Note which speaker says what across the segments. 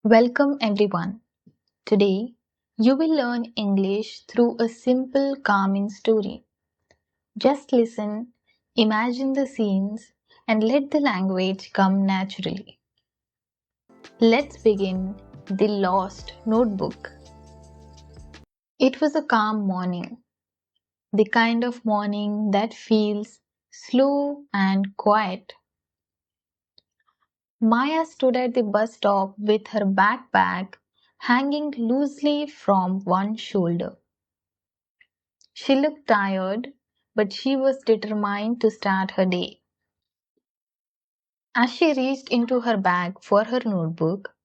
Speaker 1: Welcome everyone. Today you will learn English through a simple, calming story. Just listen, imagine the scenes, and let the language come naturally. Let's begin The Lost Notebook. It was a calm morning, the kind of morning that feels slow and quiet. Maya stood at the bus stop with her backpack hanging loosely from one shoulder. She looked tired, but she was determined to start her day. As she reached into her bag for her notebook,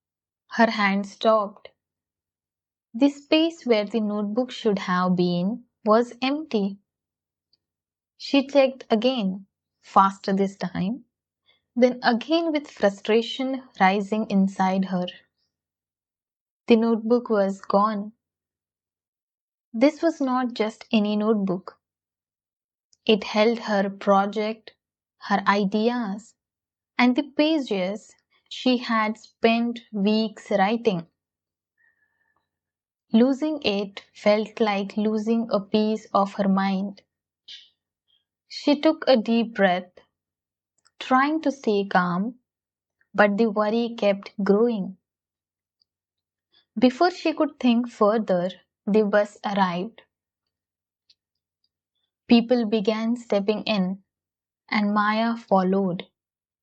Speaker 1: her hand stopped. The space where the notebook should have been was empty. She checked again, faster this time, then again with frustration rising inside her. The notebook was gone. This was not just any notebook. It held her project, her ideas, and the pages she had spent weeks writing. Losing it felt like losing a piece of her mind. She took a deep breath, trying to stay calm, but the worry kept growing. Before she could think further, the bus arrived. People began stepping in, and Maya followed,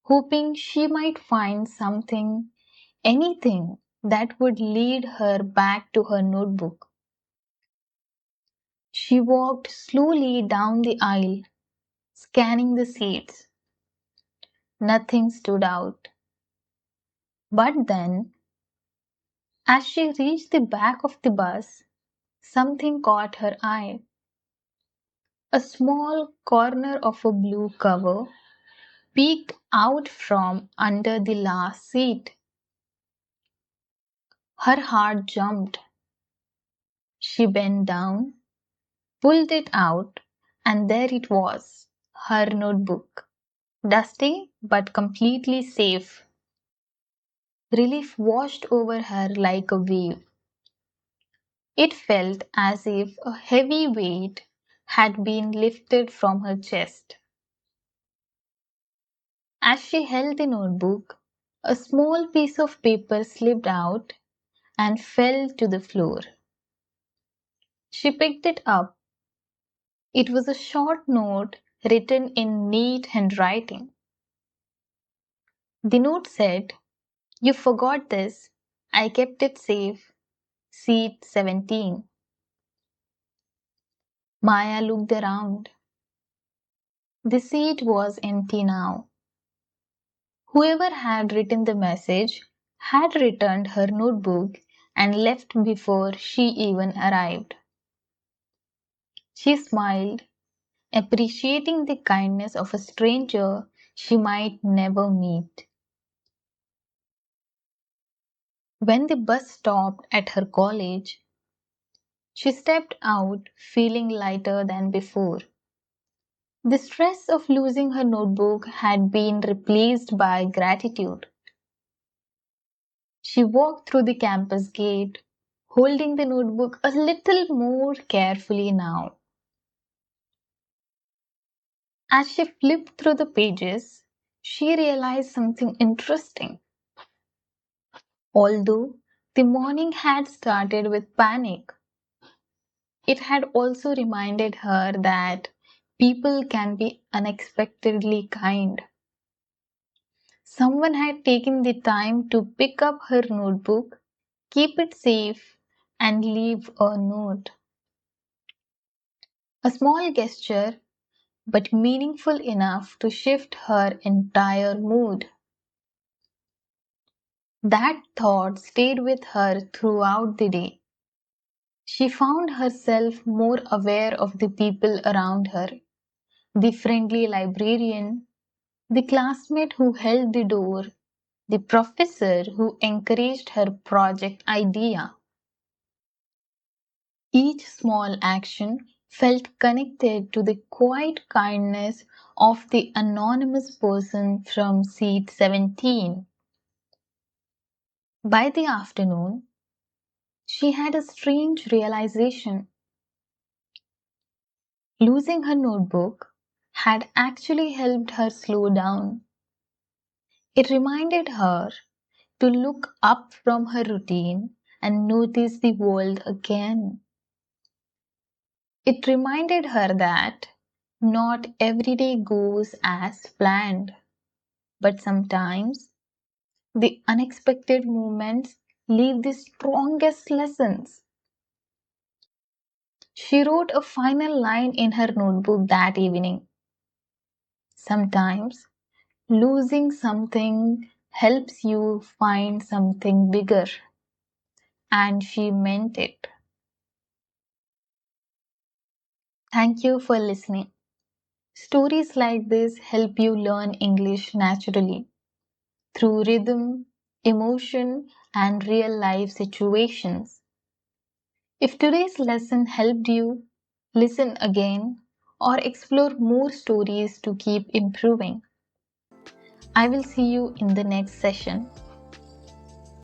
Speaker 1: hoping she might find something, anything that would lead her back to her notebook. She walked slowly down the aisle, scanning the seats. Nothing stood out. But then, as she reached the back of the bus, something caught her eye. A small corner of a blue cover peeked out from under the last seat. Her heart jumped. She bent down, pulled it out, and there it was, her notebook. Dusty but completely safe. Relief washed over her like a wave. It felt as if a heavy weight had been lifted from her chest. As she held the notebook, a small piece of paper slipped out and fell to the floor. She picked it up. It was a short note written in neat handwriting. The note said, "You forgot this. I kept it safe. Seat 17." Maya looked around. The seat was empty now. Whoever had written the message had returned her notebook and left before she even arrived. She smiled, appreciating the kindness of a stranger she might never meet. When the bus stopped at her college, she stepped out feeling lighter than before. The stress of losing her notebook had been replaced by gratitude. She walked through the campus gate, holding the notebook a little more carefully now. As she flipped through the pages, she realized something interesting. Although the morning had started with panic, it had also reminded her that people can be unexpectedly kind. Someone had taken the time to pick up her notebook, keep it safe, and leave a note. A small gesture, but meaningful enough to shift her entire mood. That thought stayed with her throughout the day. She found herself more aware of the people around her, the friendly librarian, the classmate who held the door, the professor who encouraged her project idea. Each small action felt connected to the quiet kindness of the anonymous person from seat 17. By the afternoon, she had a strange realization. Losing her notebook had actually helped her slow down. It reminded her to look up from her routine and notice the world again. It reminded her that not every day goes as planned, but sometimes the unexpected moments leave the strongest lessons. She wrote a final line in her notebook that evening. Sometimes losing something helps you find something bigger. And she meant it. Thank you for listening. Stories like this help you learn English naturally through rhythm, emotion, and real life situations. If today's lesson helped you, listen again or explore more stories to keep improving. I will see you in the next session.